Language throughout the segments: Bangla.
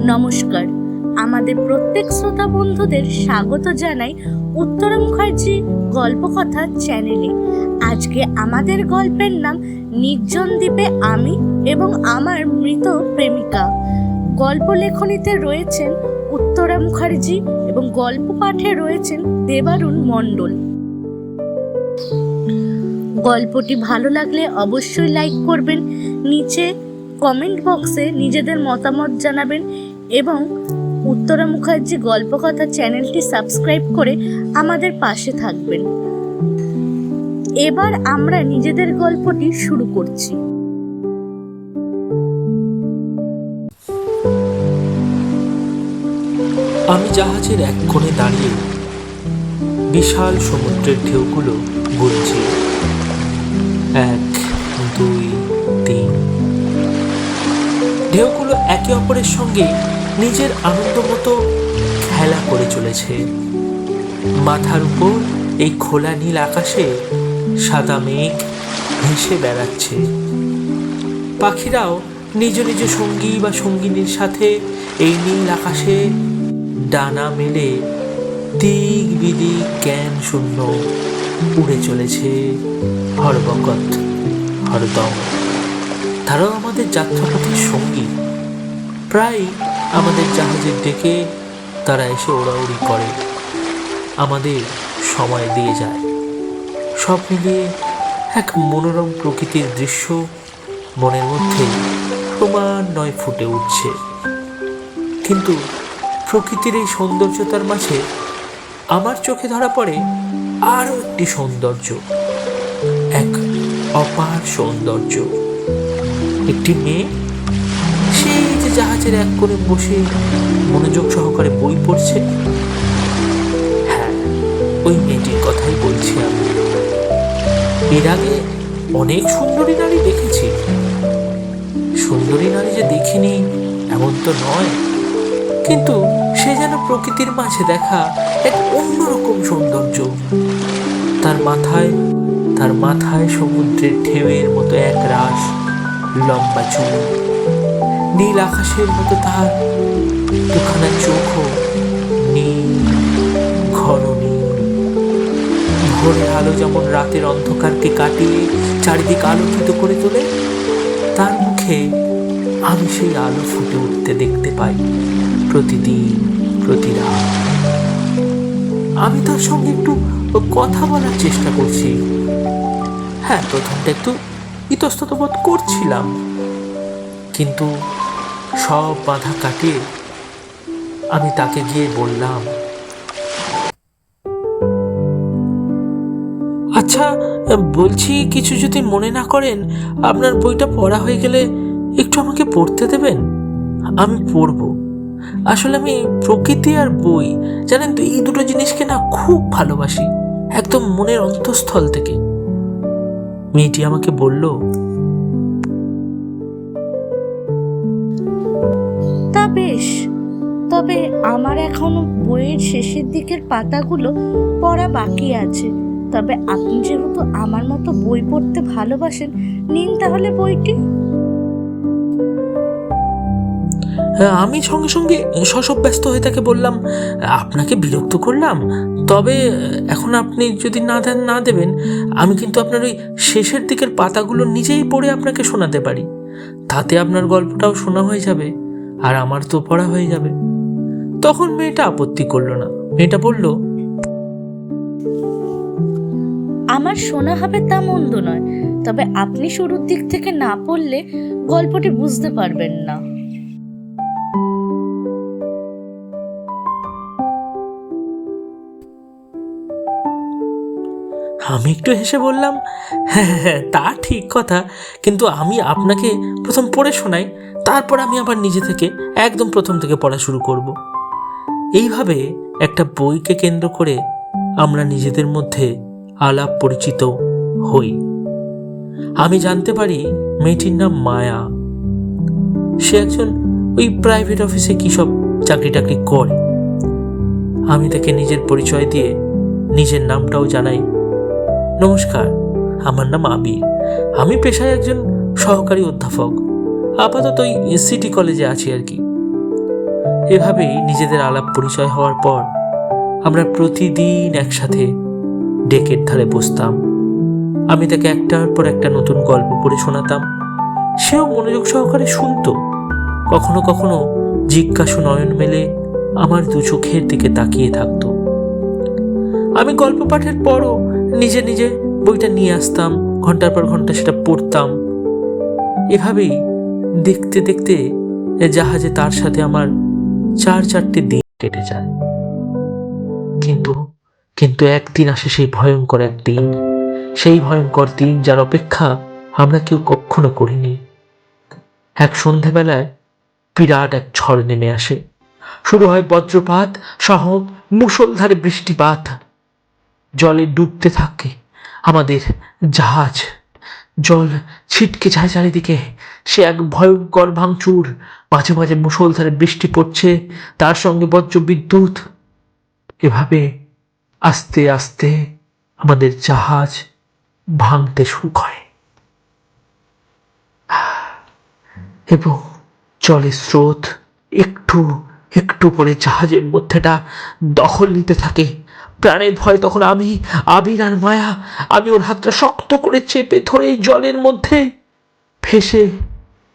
নমস্কার, আমাদের প্রত্যেক শ্রোতা বন্ধুদের স্বাগত জানাই উত্তরা মুখার্জি গল্পকথা চ্যানেলে। আজকে আমাদের গল্পের নাম নির্জন দ্বীপে আমি এবং আমার মৃত প্রেমিকা। গল্প লেখনীতে রয়েছেন উত্তরা মুখার্জি এবং গল্প পাঠে রয়েছেন দেবারুণ মণ্ডল। গল্পটি ভালো লাগলে অবশ্যই লাইক করবেন, নিচে কমেন্ট বক্সে নিজেদের মতামত জানাবেন এবং উত্তরা মুখার্জি গল্পকথা চ্যানেলটি সাবস্ক্রাইব করে আমাদের পাশে থাকবেন। এবার আমরা নিজেদের গল্পটি শুরু করছি। আমি জাহাজের এক কোণে দাঁড়িয়ে বিশাল সমুদ্রের ঢেউগুলো গুনছি। 1, 2, 3। ঢেউগুলো একে অপরের সঙ্গে নিজের আনন্দ মতো খেলা করে চলেছে। মাথার উপর এই খোলা নীল আকাশে সাদা মেঘ ভেসে বেড়াচ্ছে। পাখিরাও নিজ নিজ সঙ্গী বা সঙ্গিনীর সাথে এই নীল আকাশে ডানা মেলে দিক বিদিক জ্ঞান শূন্য উড়ে চলেছে হরবকত হরদম। তারাও আমাদের যাত্রাপথের সঙ্গী। প্রায় আমাদের জাহাজের ডেকে তারা এসে ওড়াউড়ি করে, আমাদের সময় দিয়ে যায়। সব মিলিয়ে এক মনোরম প্রকৃতির দৃশ্য মনের মধ্যে ক্রমান্বয়ে ফুটে উঠছে। কিন্তু প্রকৃতির এই সৌন্দর্যতার মাঝে আমার চোখে ধরা পড়ে আরও একটি সৌন্দর্য, এক অপার সৌন্দর্য। একটি মেয়ে, সেই যে জাহাজের এক কোণে বসে মনোযোগ সহকারে বই পড়ছে। হ্যাঁ, ওই মেয়েটির কথাই বলছি আমি। এর আগে অনেক সুন্দরী নারী দেখেছি, সুন্দরী নারী যে দেখিনি এমন তো নয়, কিন্তু সে যেন প্রকৃতির মাঝে দেখা এক অন্যরকম সৌন্দর্য। তার মাথায় সমুদ্রের ঢেউয়ের মতো এক রাশ লম্বা চুল, নীল আকাশের মতো তার দুখানা চোখও নীল, ঘন নীল। ভোরের আলো যেমন রাতের অন্ধকারকে কাটিয়ে চারিদিক আলোকিত করে তোলে, তার মুখে আমি সেই আলো ফুটে উঠতে দেখতে পাই প্রতিদিন, প্রতি রাত। আমি তার সঙ্গে একটু কথা বলার চেষ্টা করছি। হ্যাঁ, প্রথমটা একটু ইতস্তত বোধ করছিলাম, কিন্তু সব বাধা কাটিয়ে আমি তাকে গিয়ে বললাম, আচ্ছা বলছি, কিছু যদি মনে না করেন, আপনার বইটা পড়া হয়ে গেলে একটু আমাকে পড়তে দেবেন? আমি পড়ব। আসলে আমি প্রকৃতি আর বই, জানেন তো, এই দুটো জিনিসকে না খুব ভালোবাসি, একদম মনের অন্তঃস্থল থেকে। মেয়েটি আমাকে বলল, তা বেশ, তবে আমার এখনো বইয়ের শেষের দিকের পাতাগুলো পড়া বাকি আছে। তবে আপনি যেহেতু আমার মতো বই পড়তে ভালোবাসেন, নিন তাহলে বইটি। আমি সঙ্গে সঙ্গে সসব ব্যস্ত হয়ে তাকে বললাম, আপনাকে বিরক্ত করলাম, তবে এখন আপনি যদি না দেবেন, আমি কিন্তু আপনার ওই শেষের দিকের পাতাগুলো নিজেই পড়ে আপনাকে শোনাতে পারি। তাতে আপনার গল্পটাও শোনা হয়ে যাবে আর আমার তো পড়া হয়ে যাবে। তখন মেয়েটা আপত্তি করলো না। মেয়েটা বলল, আমার শোনা হবে তা মন্দ নয়, তবে আপনি শুরুর দিক থেকে না পড়লে গল্পটি বুঝতে পারবেন না। আমি একটু হেসে বললাম, হ্যাঁ, তা ঠিক কথা, কিন্তু আমি আপনাকে প্রথম পড়ে শোনাই, তারপর আমি আবার নিজে থেকে একদম প্রথম থেকে পড়া শুরু করব। এইভাবে একটা বইকে কেন্দ্র করে আমরা নিজেদের মধ্যে আলাপ পরিচিত হই। আমি জানতে পারি মেয়েটির নাম মায়া। সে একজন ওই প্রাইভেট অফিসে কি সব চাকরি টাকরি করে। আমি তাকে নিজের পরিচয় দিয়ে নিজের নামটাও জানাই। নমস্কার, আমার নাম আবির। আমি পেশায় একজন সহকারী অধ্যাপক, আপাতত ওই সিটি কলেজে আছি আর কি। এভাবেই নিজেদের আলাপ পরিচয় হওয়ার পর আমরা প্রতিদিন একসাথে ডেকের ধারে বসতাম। আমি তাকে একটার পর একটা নতুন গল্প পড়ে শোনাতাম, সেও মনোযোগ সহকারে শুনতো। কখনো কখনো জিজ্ঞাসু নয়ন মেলে আমার দু চোখের দিকে তাকিয়ে থাকতো। আমি গল্প পাঠের পরও নিজে নিজে বইটা নিয়ে আসতাম, ঘন্টার পর ঘন্টা সেটা পড়তাম। এভাবেই দেখতে দেখতে জাহাজে তার সাথে আমার 4-4টে দিন কেটে যায়। কিন্তু কিন্তু একদিন আসে সেই ভয়ঙ্কর একদিন, সেই ভয়ঙ্কর দিন যার অপেক্ষা আমরা কেউ কখনো করিনি। এক সন্ধেবেলায় বিরাট এক ঝড় নেমে আসে। শুরু হয় বজ্রপাত সহ মুষলধারে বৃষ্টিপাত। জলে ডুবতে থাকে আমাদের জাহাজ, জল ছিটকে যায় চারিদিকে। সে এক ভয়ঙ্কর ভাঙচুর, মাঝে মাঝে মুষলধারে বৃষ্টি পড়ছে, তার সঙ্গে বজ্র বিদ্যুৎ। এভাবে আস্তে আস্তে আমাদের জাহাজ ভাঙতে শুরু করে এবং জলের স্রোত একটু একটু করে জাহাজের মধ্যেটা দখল নিতে থাকে। প্রাণের ভয় তখন আমি, আবির আর মায়া, আমি ওর হাতটা শক্ত করে চেপে ধরে জলের মধ্যে ভেসে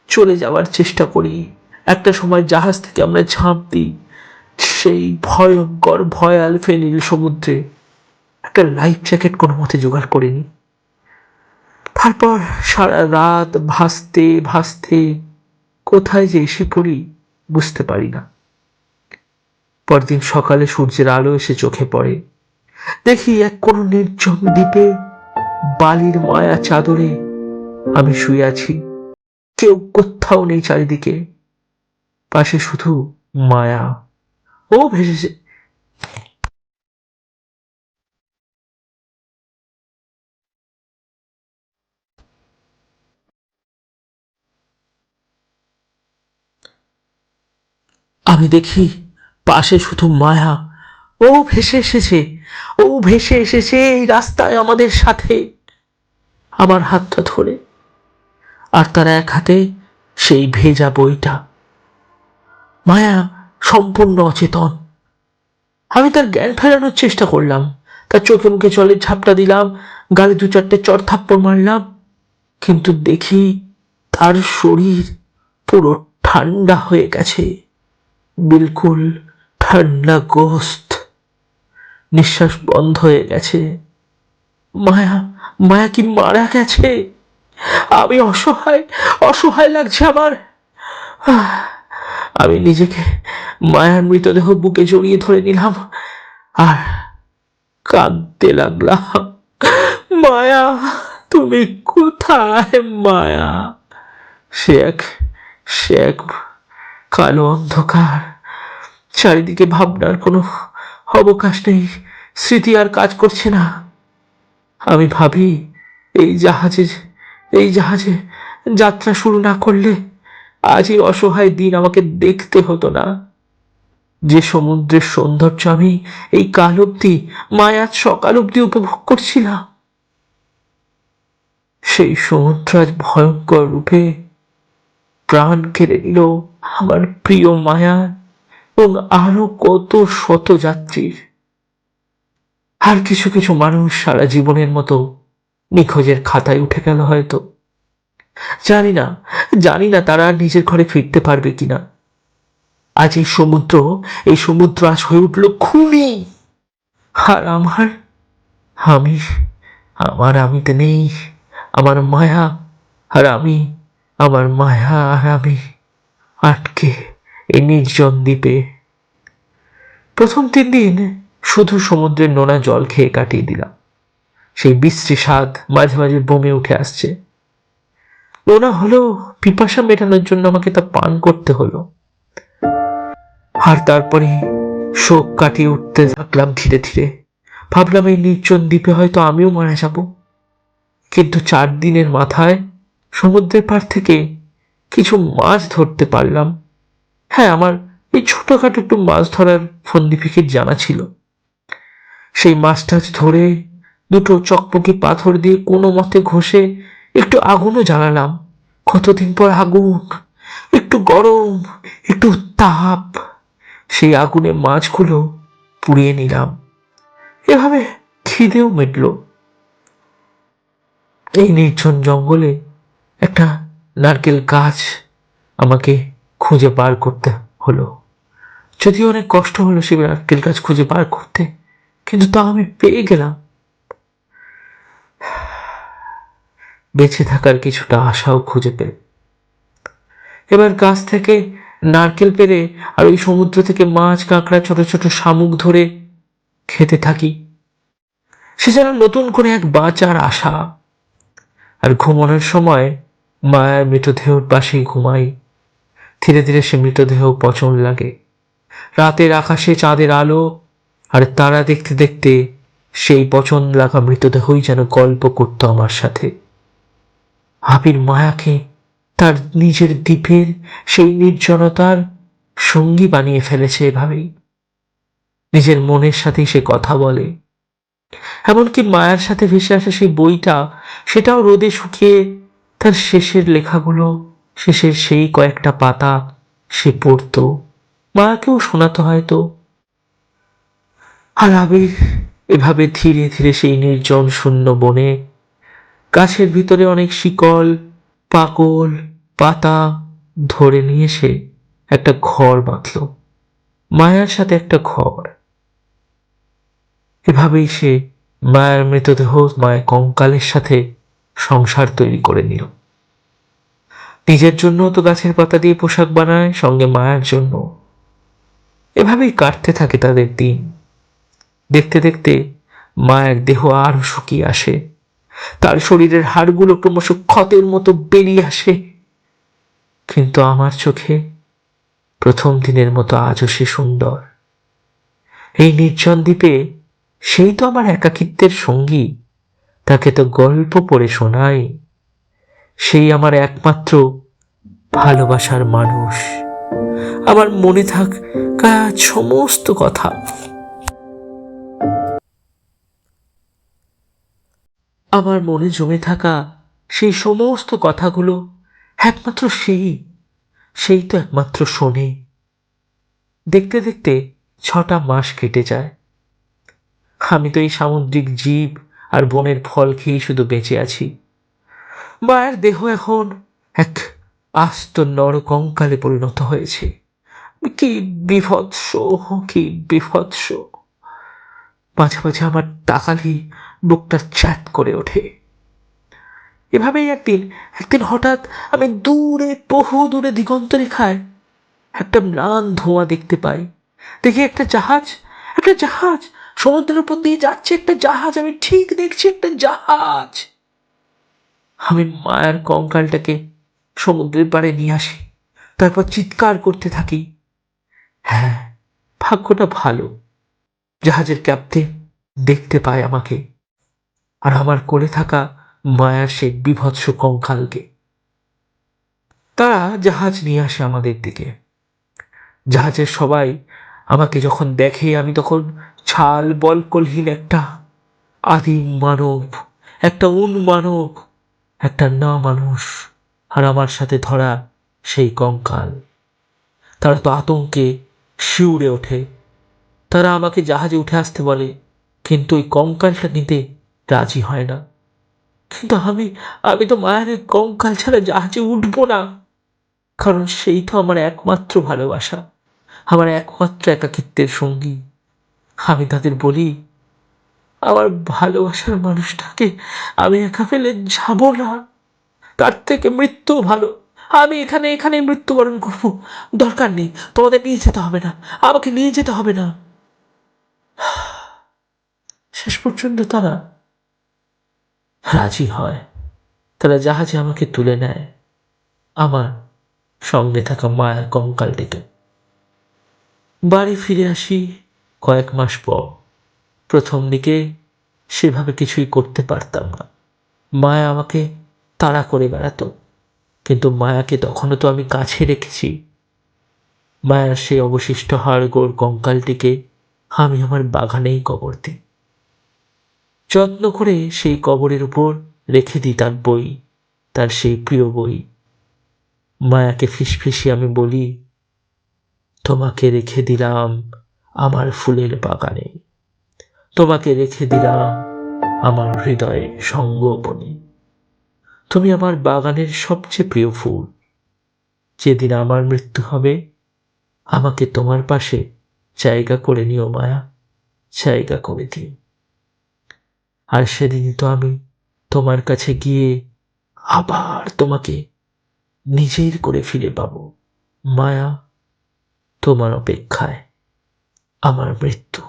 চলে যাওয়ার চেষ্টা করি। একটা সময় জাহাজ থেকে আমরা ঝাঁপ দিই সেই ভয়ঙ্কর ভয়াল ফেনীল সমুদ্রে। একটা লাইফ জ্যাকেট কোনো মতে জোগাড় করিনি। তারপর সারা রাত ভাসতে ভাসতে কোথায় যে এসে পড়ি বুঝতে পারি না। পরদিন সকালে সূর্যের আলো এসে চোখে পড়ে, দেখি এক কোন নির্জন দ্বীপে বালির মায়া চাদরে আমি শুয়ে আছি। কেউ কোথাও নেই চারিদিকে, পাশে শুধু মায়া। ও ভেসেছে। আমি দেখি পাশে শুধু মায়া। ও ভেসে এসেছে, ও ভেসে এসেছে এই রাস্তায় আমাদের সাথে, আমার হাতটা ধরে। আর তার এক হাতে সেই ভেজা বইটা। মায়া সম্পূর্ণ অচেতন। আমি তার জ্ঞান ফেরানোর চেষ্টা করলাম, তার চোখে মুখে জলের ঝাপটা দিলাম, গালে 2-4টে চড় থাপ্পড় মারলাম, কিন্তু দেখি তার শরীর পুরো ঠান্ডা হয়ে গেছে, বিলকুল ঠান্ডা গোস্ত। নিঃশ্বাস বন্ধ হয়ে গেছে। মায়া মায়া কি মারা গেছে? আমি অসহায়, অসহায় লাগছে আমার। আমি নিজেকে মায়ার মৃতদেহ বুকে জড়িয়ে ধরে নিলাম আর কাঁদতে লাগলাম। মায়া, তুমি কোথায় মায়া? সে এক সে এক কালো অন্ধকার, চারিদিকে ভাবনার কোনো অবকাশ নেই, স্মৃতি আর কাজ করছে না। আমি ভাবি এই জাহাজে যাত্রা শুরু না করলে আজ এই অসহায় দিন আমাকে দেখতে হতো না। যে সমুদ্রের সৌন্দর্য আমি এই কাল অব্দি, মায়াজ সকাল অব্দি উপভোগ করছিলাম, সেই সমুদ্র আজ ভয়ঙ্কর রূপে প্রাণ কেড়ে নিল আমার প্রিয় মায়া এবং আরো কত শত যাত্রীর। আর কিছু কিছু মানুষ সারা জীবনের মতো নিখোঁজের খাতায় উঠে গেল হয়তো। জানি না তারা আর নিজের ঘরে ফিরতে পারবে কিনা। আজ এই সমুদ্র আজ হয়ে উঠল খুনি। আর আমি আমিতে নেই। আমার মায়া আর আমি আটকে এই নির্জন দ্বীপে। প্রথম 3 দিন শুধু সমুদ্রের নোনা জল খেয়ে কাটিয়ে দিলাম। সেই বিশ্রী স্বাদ মাঝে মাঝে বমে উঠে আসছে। নোনা হলেও পিপাসা মেটানোর জন্য আমাকে তা পান করতে হলো। আর তারপরে শোক কাটিয়ে উঠতে থাকলাম ধীরে ধীরে। ভাবলাম এই নির্জন দ্বীপে হয়তো আমিও মারা যাব। কিন্তু 4 দিনের মাথায় সমুদ্রের পার থেকে কিছু মাছ ধরতে পারলাম। হ্যাঁ, আমার এই ছোটখাটো একটু মাছ ধরার ফন্দি ফিকির জানা ছিল। সেই মাছ টাছ ধরে 2টো চকমকি পাথর দিয়ে কোনো মতে ঘষে একটু আগুনও জ্বালালাম। কতদিন পর আগুন, একটু গরম, একটু তাপ। সেই আগুনে মাছগুলো পুড়িয়ে নিলাম। এভাবে খিদেও মিটল। এই নির্জন জঙ্গলে একটা নারকেল গাছ আমাকে খুঁজে বার করতে হলো। যদিও অনেক কষ্ট হলো সেই নারকেল গাছ খুঁজে বার করতে, কিন্তু তা আমি পেয়ে গেলাম। বেঁচে থাকার কিছুটা আশাও খুঁজে পেল। এবার গাছ থেকে নারকেল পেড়ে আর ওই সমুদ্র থেকে মাছ, কাঁকড়া, ছোট ছোট শামুক ধরে খেতে থাকি। সে যেন নতুন করে এক বাঁচার আশা। আর ঘুমানোর সময় মায়ের মৃতদেহর পাশেই ঘুমাই। ধীরে ধীরে সে মৃতদেহ পচন লাগে। রাতের আকাশে চাঁদের আলো আর তারা দেখতে দেখতে সেই পচন লাগা মৃতদেহই যেন গল্প করত আমার সাথে। আবির মায়াকে তার নিজের দ্বীপের সেই নির্জনতার সঙ্গী বানিয়ে ফেলেছে। এভাবেই নিজের মনের সাথেই সে কথা বলে। এমনকি মায়ের সাথে ভেসে আসা সেই বইটা, সেটাও রোদে শুকিয়ে তার শেষের লেখাগুলো, শেষের সেই কয়েকটা পাতা সে পড়তো, মাকেও শোনাতো হয়তো। আর আবির এভাবে ধীরে ধীরে সেই নির্জন শূন্য বনে গাছের ভিতরে অনেক শিকল, পাকল, পাতা ধরে নিয়ে সে একটা ঘর বাঁধল, মায়ার সাথে একটা ঘর। এভাবেই সে মায়ের মৃতদেহ, মায়ের কঙ্কালের সাথে সংসার তৈরি করে নিল। নিজের জন্য তো গাছের পাতা দিয়ে পোশাক বানায়, সঙ্গে মায়ের জন্য। এভাবেই কাটতে থাকে তাদের দিন। দেখতে দেখতে মায়ের দেহ আরো শুকিয়ে আসে, তার শরীরের হাড়গুলো ক্রমশ ক্ষতের মতো বেরিয়ে আসে। কিন্তু আমার চোখে প্রথম দিনের মতো আজও সে সুন্দর। এই নির্জন দ্বীপে সেই তো আমার একাকিত্বের সঙ্গী, তাকে তো গল্প পড়ে শোনাই। সেই আমার একমাত্র ভালোবাসার মানুষ, আমার মনে থাকা সমস্ত কথা। আমার মনে জমে থাকা সেই সমস্ত কথাগুলো একমাত্র সেই তো একমাত্র শোনে। দেখতে দেখতে 6টা মাস কেটে যায়। আমি তো এই সামুদ্রিক জীব আর বনের ফল খেয়েই শুধু বেঁচে আছি। মায়ের দেহ এখন এক আস্ত নরকঙ্কালে পরিণত হয়েছে। কি বিভৎস, কি বিভৎস! মাঝে মাঝে আমার তাকালেই বুকটা চ্যাট করে ওঠে। এভাবেই একদিন হঠাৎ আমি দূরে, বহু দূরে দিগন্ত রেখায় একটা ম্লান ধোঁয়া দেখতে পাই। দেখি একটা জাহাজ সমুদ্রের উপর দিয়ে যাচ্ছে। একটা জাহাজ, আমি ঠিক দেখছি একটা জাহাজ। আমি মায়ের কঙ্কালটাকে সমুদ্রের পাড়ে নিয়ে আসি, তারপর চিৎকার করতে থাকি। হ্যাঁ, ভাগ্যটা ভালো, জাহাজের ক্যাপ্টেন দেখতে পায় আমাকে আর আমার কোলে থাকা মায়ার সেই বিভৎস কঙ্কালকে। তারা জাহাজ নিয়ে আসে আমাদের দিকে। জাহাজের সবাই আমাকে যখন দেখে, আমি তখন ছাল বলকলহীন একটা আদিম মানব, একটা উন্মানব, একটা না মানুষ, আর আমার সাথে ধরা সেই কঙ্কাল। তারা তো আতঙ্কে শিউরে ওঠে। তারা আমাকে জাহাজে উঠে আসতে বলে, কিন্তু ওই কঙ্কালটা নিতে রাজি হয় না। কিন্তু আমি তো মায়ের কঙ্কাল ছাড়া জাহাজে উঠবো না, কারণ সেই তো আমার একমাত্র ভালোবাসা, আমার একমাত্র একাকিত্বের সঙ্গী। আমি তাদের বলি, আমার ভালোবাসার মানুষটাকে আমি একা ফেলে যাব না, তার থেকে মৃত্যু ভালো। আমি এখানে মৃত্যুবরণ করব, দরকার নেই, তোমাদের নিয়ে যেতে হবে না, আমাকে নিয়ে যেতে হবে না। শেষ পর্যন্ত তারা রাজি হয়। তারা জাহাজে আমাকে তুলে নেয়, আমার সঙ্গে থাকা মায়ের কঙ্কালটিকে। বাড়ি ফিরে আসি কয়েক মাস পর। প্রথম দিকে সেভাবে কিছুই করতে পারতাম না। মায়া আমাকে তাড়া করে বেড়াতো, কিন্তু মায়াকে তখনও তো আমি কাছে রেখেছি। মায়ার সেই অবশিষ্ট হাড়গোড় কঙ্কালটিকে আমি আমার বাগানেই কবর দিই। যত্ন করে সেই কবরের উপর রেখে দিই তার বই, তার সেই প্রিয় বই। মায়াকে ফিসফিসিয়ে আমি বলি, তোমাকে রেখে দিলাম আমার ফুলের বাগানে, তোমাকে রেখে দিলাম আমার হৃদয়ে সঙ্গোপনে। তুমি আমার বাগানের সবচেয়ে প্রিয় ফুল। যেদিন আমার মৃত্যু হবে, আমাকে তোমার পাশে জায়গা করে নিও মায়া, জায়গা করে দিও। আর সেদিনই তো আমি তোমার কাছে গিয়ে আবার তোমাকে নিজের করে ফিরে পাবো মায়া। তোমার অপেক্ষায় আমার মৃত্যু।